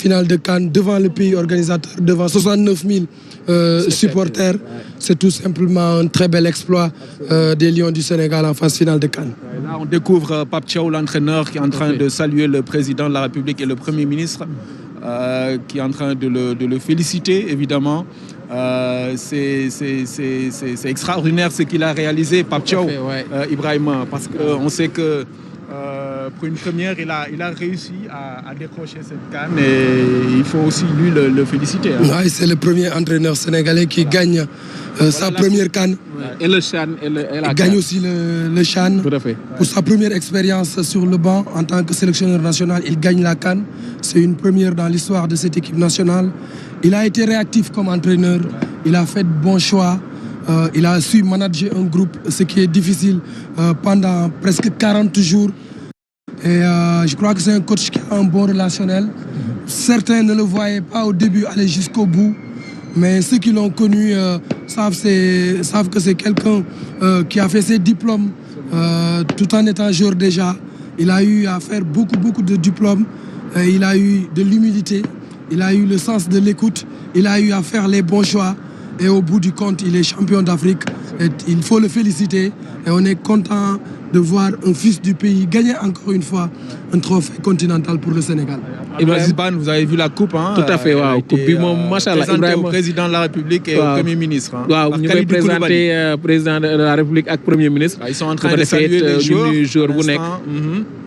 finale de CAN devant le pays organisateur, devant 69 000 supporters. C'est tout simplement un très bel exploit des Lions du Sénégal en phase finale de CAN. Là, on découvre Pape Thiaw, l'entraîneur, qui est en train de saluer le président de la République et le Premier ministre, qui est en train de le féliciter, évidemment. C'est extraordinaire ce qu'il a réalisé, Pape Thiaw, Ibrahima, parce qu'on sait que pour une première, il a réussi à décrocher cette CAN et il faut aussi lui le féliciter. Hein. Ouais, c'est le premier entraîneur sénégalais qui gagne sa première CAN. Et le CHAN. Il gagne aussi le CHAN. Tout à fait. Pour sa première expérience sur le banc en tant que sélectionneur national, il gagne la CAN. C'est une première dans l'histoire de cette équipe nationale. Il a été réactif comme entraîneur. Il a fait de bons choix. Il a su manager un groupe, ce qui est difficile pendant presque 40 jours. Et je crois que c'est un coach qui a un bon relationnel. Certains ne le voyaient pas au début aller jusqu'au bout, mais ceux qui l'ont connu savent que c'est quelqu'un qui a fait ses diplômes tout en étant joueur déjà. Il a eu à faire beaucoup de diplômes. Il a eu de l'humilité, il a eu le sens de l'écoute, il a eu à faire les bons choix. Et au bout du compte, il est champion d'Afrique. Il faut le féliciter. Et on est content de voir un fils du pays gagner encore une fois un trophée continental pour le Sénégal. Ibrahima, vous avez vu la coupe, hein? Tout à fait, waaw. Coupe bi moom machallah Ibrahima au président de la République et au Premier ministre. Waaw, ñu koy présenter président de la République ak Premier ministre. Ils sont en train de saluer les joueurs bu nekk.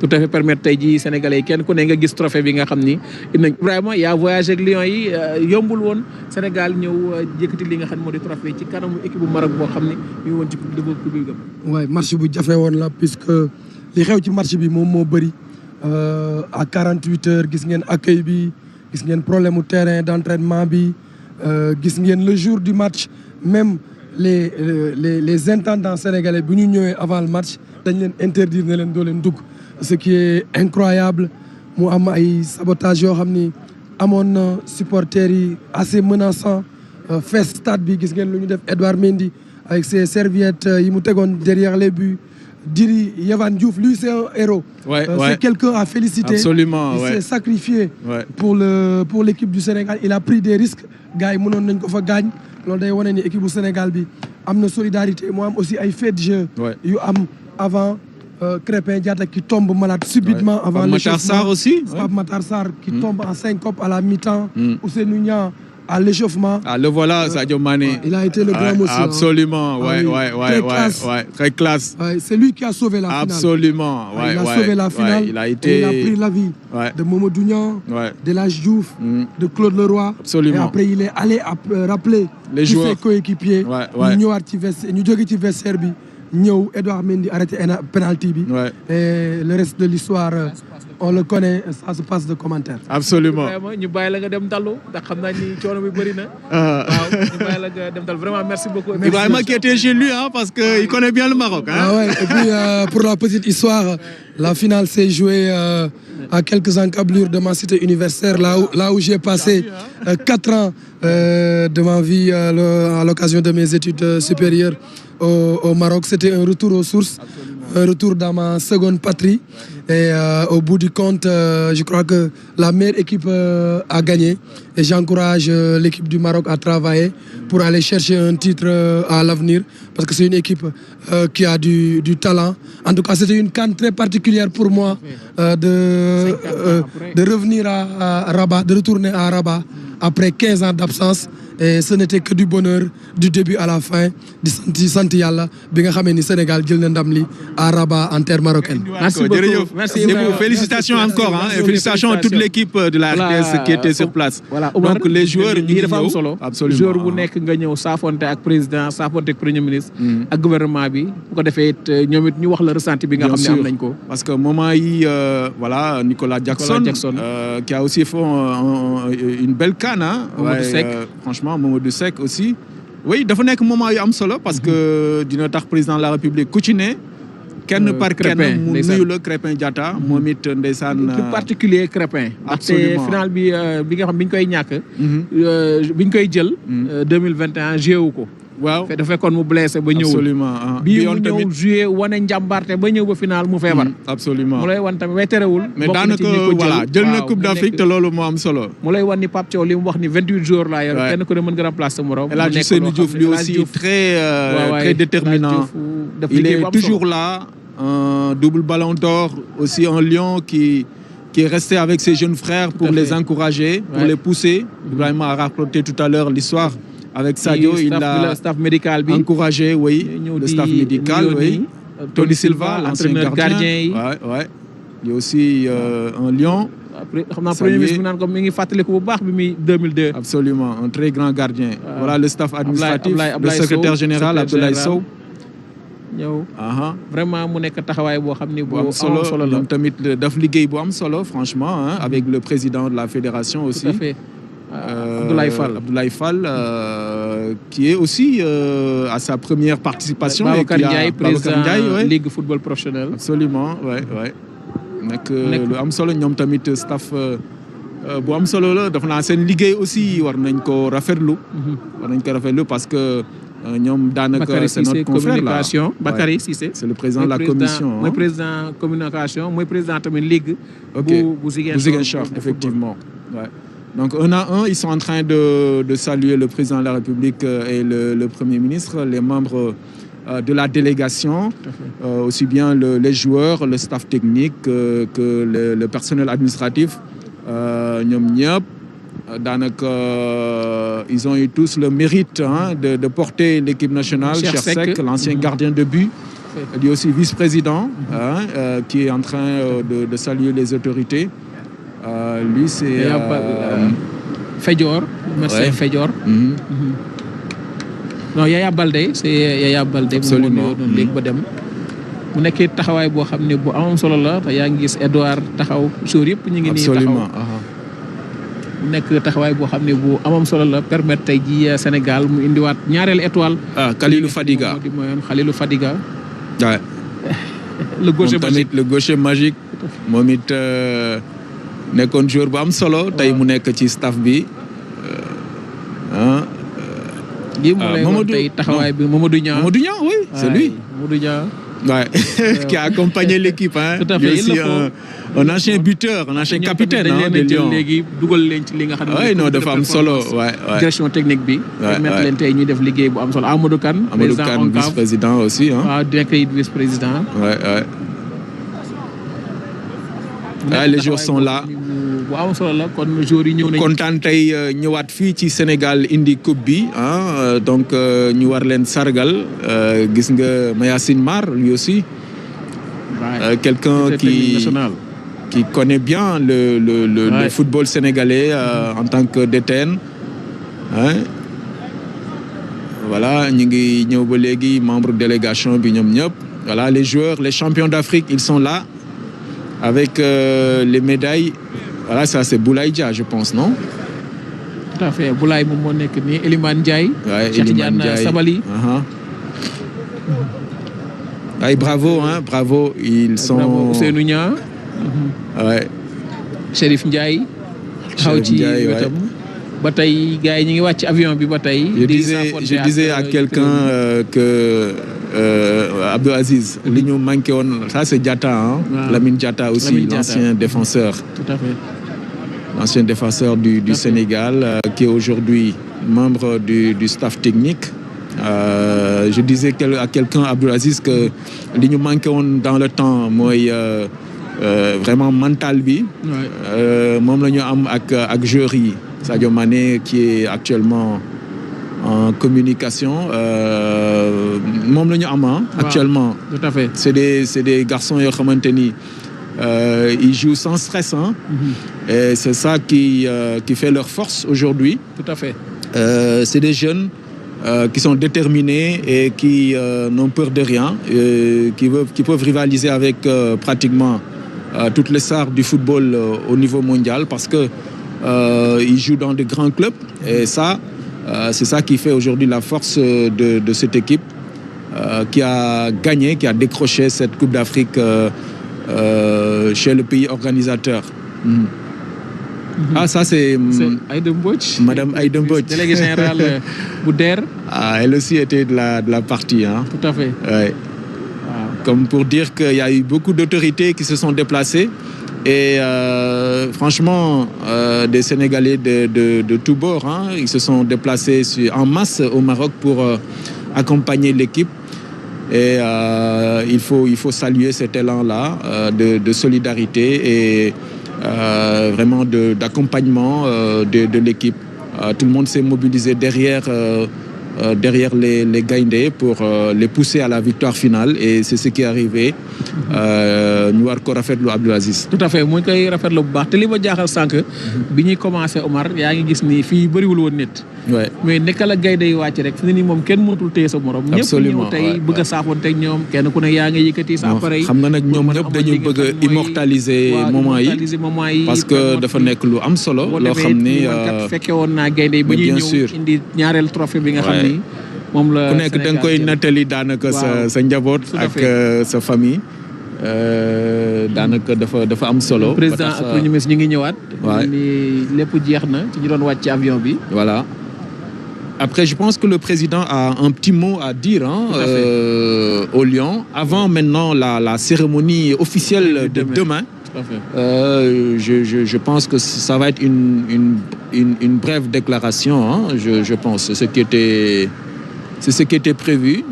Tout à fait permettre tey jii Sénégalais yi kenn ku ne nga gis trophée bi nga xam ni Ibrahima yaa voyagé ak Lions yi yombul woon Sénégal ñëw yëkkati li nga xam moo di trophée ci kanamu équipe bu Maroc boo xam ni ñu ngi woon ci coupe bi gëm. Ouais, match bu jafe woon la puisque li xew ci match bi moom moo bëri. À 48 heures gis ngeen accueil bi gis ngeen problème au terrain d'entraînement bi gis ngeen le jour du match même les intendants sénégalais bu ñu ñëwee avant le match dañ leen interdire ne leen doo leen dugg ce qui est incroyable mu am ay sabotage yoo xam ni amoon na supporters yi assez menaçant fees stade bi gis ngeen lu ñu def Edouard Mendy avec ses serviettes yi mu tegoon derrière les buts. Diri Yehvan Diouf, lui c'est un héros. C'est quelqu'un à féliciter. Absolument. Il s'est sacrifié pour l'équipe du Sénégal. Il a pris des risques. Gars yi mënoon nañ ko fa gaañ. Loolu day wane ni équipe du Sénégal bi am na solidarité. Mu am aussi ay faits de jeu yu am avant Krépin Diatta qui tombe malade subitement avant le Matar Sarr aussi. Pape Matar Sarr qui tombe en syncope à la mi-temps. Ousseynou Niang à l'échauffement. Ah, le voilà, Sadio Mané. Il a été le grand monsieur. Absolument, très classe. C'est lui qui a sauvé la finale. Absolument, il a sauvé la finale. Il a pris la vie de Mamadou Niang, de Elhadji Diouf, de Claude Leroy. Absolument. Et après, il est allé rappeler tous ses coéquipiers. Ñu ñëwaat ci vestiaire, ñu jóge ci vestiaire bi, ñëw Edouard Mendy arrêté penalty bi. Et le reste de l'histoire on le connaît, ça se passe de commentaires. Absolument. Vraiment, ñu bàyyi la nga dem dallu ndax xam naa ni coono bi bëri na. Waaw, ñu bàyyi la nga dem dallu. Vraiment, merci beaucoup. Ibrahima qui était chez lui, hein, parce qu'il connaît bien le Maroc. Hein. Ah ouais. Et puis, pour la petite histoire, la finale s'est jouée à quelques encablures de ma cité universitaire, là où j'ai passé 4 ans de ma vie à l'occasion de mes études supérieures au Maroc. C'était un retour aux sources, un retour dans ma seconde patrie. Et au bout du compte, je crois que la meilleure équipe a gagné. Et j'encourage l'équipe du Maroc à travailler pour aller chercher un titre à l'avenir. Parce que c'est une équipe qui a du talent. En tout cas, c'était une CAN très particulière pour moi de revenir à Rabat, de retourner à Rabat après 15 ans d'absence. Et ce n'était que du bonheur du début à la fin di sant yàlla bi nga xamee ni Sénégal jël na ndam li à Rabat en terre marocaine. Merci beaucoup. Merci beaucoup. Félicitations encore et félicitations à toute l'équipe de la RTS qui était sur place. Voilà. Donc les joueurs ñu ngi dafa am solo. Absolument. Joueur bu nekk nga ñëw saafonte ak président saafonte ak premier ministre ak gouvernement bi bu ko defee it ñoom it ñu wax la ressenti bi nga xam ne am nañ ko. Parce que moment yi voilà Nicolas Jackson qui a aussi fait une belle CAN, hein. Franchement Mamadou Seck aussi. Oui, dafa nekk moment yu am solo parce que dina tax président de la République ku ci ne kenn par kenn mu nuyu la Krépin Diatta moom it ndeysaan plus particulier Krépin ndaxte final bi nga xam bi ñu koy ñàkk bi ñu koy jël 2021 jéewu ko waaw dafa fekkoon mu blessé ba ñëwul. absolument bii mu ñëw joué wane njàmbarte ba ñëw ba final mu feebar. absolument mu lay wan tamit way terewul. mais daanaka voilà jël na coupe d'Afrique te loolu moo am solo. mu lay wan ni Pape Thiaw li mu wax ni 28 jours laa yor. kenn ku ne mën nga remplacer morom. El Hadji Ousseynou Diouf lui aussi très déterminant. Il est toujours là, un double ballon d'or, aussi un lion qui est resté avec ses jeunes frères pour les encourager, pour les pousser. Ibrahima a raconté tout à l'heure l'histoire avec Sadio. Il a encouragé, oui, le staff médical, oui. Tony Silva, l'ancien gardien. Ouais. Il y a aussi un lion. Xam naa premier ministre bi naan ko mi ngi fàttaliku bu baax bi muy 2002. Absolument, un très grand gardien. Voilà le staff administratif, le secrétaire général Abdoulaye Sow. ñëw vraiment mu nekk taxawaay boo xam ni bu am solo la ñoom tamit daf liggéey bu am solo franchement avec le président de la fédération aussi. Tout à fait. Abdoulaye Fall qui est aussi à sa première participation. Babacar Ndiaye président Ligue football professionnel. Absolument, ouais. nekk lu am solo ñoom tamit staff bu am solo la dafa naa seen liggéey aussi war nañ ko rafetlu. Parce que ñoom daanaka c'est notre confrère là. Bakary Cissé c'est le président de la commission. mooy président communication mooy président tamit ligue. bu Ziguinchor effectivement. Ouais. Donc un à un ils sont en train de saluer le président de la République et le premier ministre, les membres de la délégation, aussi bien les joueurs, le staff technique que le personnel administratif. ñoom ñëpp daanaka ils ont eu tous le mérite de porter l'équipe nationale. Cheikh Seck, l'ancien gardien de but, lui aussi vice-président, qui est en train de saluer les autorités. Lui c'est Fedior, médecin Fedior. Non, Yaya Baldé, c'est Yaya Baldé. Absolument. Léegi ba dem mu nekkee taxawaay boo xam ne bu am solo la te yaa ngi gis Edouard taxaw jour yëpp ñu ngi nii taxaw. mu nekk taxawaay boo xam ne bu amam solo la permettre tey ji Sénégal mu indiwaat ñaareelu étoile. Khalilou Fadiga Khalilou Fadiga. Ouais. le gaucher magique. moom it nekkoon joueur bu am solo. tey mu nekk ci staff bi. lii mu lay wax tey taxawaay bi Mamadou Niang. Oui, c'est lui. Mamadou Niang. Qui a accompagné l'équipe. Tout à fait. Il est aussi un ancien buteur, un ancien capitaine de Lyon. Oui, non, dafa am solo. Direction technique bi. Permettre leen tey ñuy def liggéey bu am solo. Amadou Kane, vice-président aussi. waaw nekk vice-président. Les joueurs sont là. waaw solo la kon joueurs yi ñëw nañu. kontaan tey ñëwaat fii ci Sénégal indi coupe bi donc ñu war leen sargal gis nga Mayacine Mar lui aussi. Quelqu'un qui connaît bien le football sénégalais en tant que DTN. Voilà ñu ngi ñëw ba léegi membre délégation bi ñoom ñëpp. Voilà les joueurs, les champions d'Afrique, ils sont là avec les médailles. Voilà, ça c'est Boulaye Dia, je pense, non? Tout à fait. Boulaye moom moo nekk nii Elimane Ndiaye. Cheikh Tidiane Sabali. Ay bravo, bravo. Ils sont. Bravo Ousseynou Niang. Chérif Ndiaye. xaw ci wetam. ba tey gars yi ñu ngi wàcc avion bi ba tey. Je disais à quelqu'un que Abdou Aziz, li ñu manqué woon, ça c'est Diatta, Lamine Diatta aussi, l'ancien défenseur. Tout à fait. L'ancien défenseur du Sénégal, qui est aujourd'hui membre du staff technique. Je disais à quelqu'un, Abdou Aziz, que li ñu manqué woon dans le temps mooy vraiment mental bi. Moom la ñu am ak joueurs yi. Sadio Mané qui est actuellement en communication moom la ñu am actuellement. Tout à fait. C'est des garçons yoo xamante ni ils jouent sans stress et c'est ça qui fait leur force aujourd'hui. Tout à fait. C'est des jeunes qui sont déterminés et qui n'ont peur de rien, qui peuvent rivaliser avec pratiquement toutes les stars du football au niveau mondial parce que ils jouent dans de grands clubs et ça c'est ça qui fait aujourd'hui la force de cette équipe qui a gagné, qui a décroché cette Coupe d'Afrique chez le pays organisateur. Ah, ça c'est Aïda Mbodj. Madame Aïda Mbodj. Déléguée générale bu DER. Ah, elle aussi était de la partie. Hein. Tout à fait. Ouais. Comme pour dire qu'il y a eu beaucoup d'autorités qui se sont déplacées. Et franchement, des Sénégalais de tous bords, hein, ils se sont déplacés en masse au Maroc pour accompagner l'équipe. Et il faut saluer cet élan-là de solidarité et vraiment d'accompagnement de l'équipe. Tout le monde s'est mobilisé derrière les Gaïndé pour les pousser à la victoire finale et c'est ce qui est arrivé. ñu war ko rafetlu Abdou Aziz. Tout à fait mu ngi koy rafetlu bu baax te li ma jaaxal sànq. bi ñuy commencé Omar yaa ngi gis ni fii bëriwul woon nit. mais naka la Gaïndé yi wàcc rek fi ne nii moom kenn mënatul téye sa morom. absolument ñëpp ñëw tey bëgg a saafoonteeg ñoom kenn ku ne yaa ngi yëkkati sa appareil. xam nga nag ñoom ñëpp dañu bëgg a immortaliser moment yi parce que dafa nekk lu am solo. loo xam ni kat fekke woon naa Gaïndé yi ba ñuy ñëw indi ñaareel trophée bi nga xam ni. moom la ku nekk da nga koy nattali daanaka sa njaboot ak sa famille. daanaka dafa am solo. président ak premier ministre ñu ngi ñëwaat. waaw ni lépp jeex na ci ñu doon wàcc ci avion bi. voilà. Après, je pense que le président a un petit mot à dire au Lion. Avant maintenant la cérémonie officielle de demain. Tout à fait. Je pense que ça va être une brève déclaration. Hein, je pense. C'est ce qui était prévu.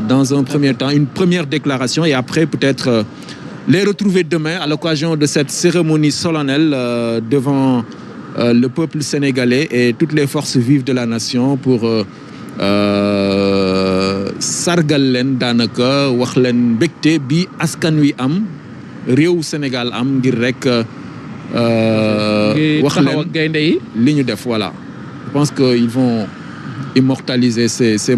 Dans un premier temps, une première déclaration et après peut-être les retrouver demain à l'occasion de cette cérémonie solennelle devant le peuple sénégalais et toutes les forces vives de la nation pour sargal leen daanaka wax leen mbégte bi askan wi am réew Sénégal am ngir rek wax leen Gaïndé yi li ñu def voilà. Je pense qu'ils vont immortaliser ces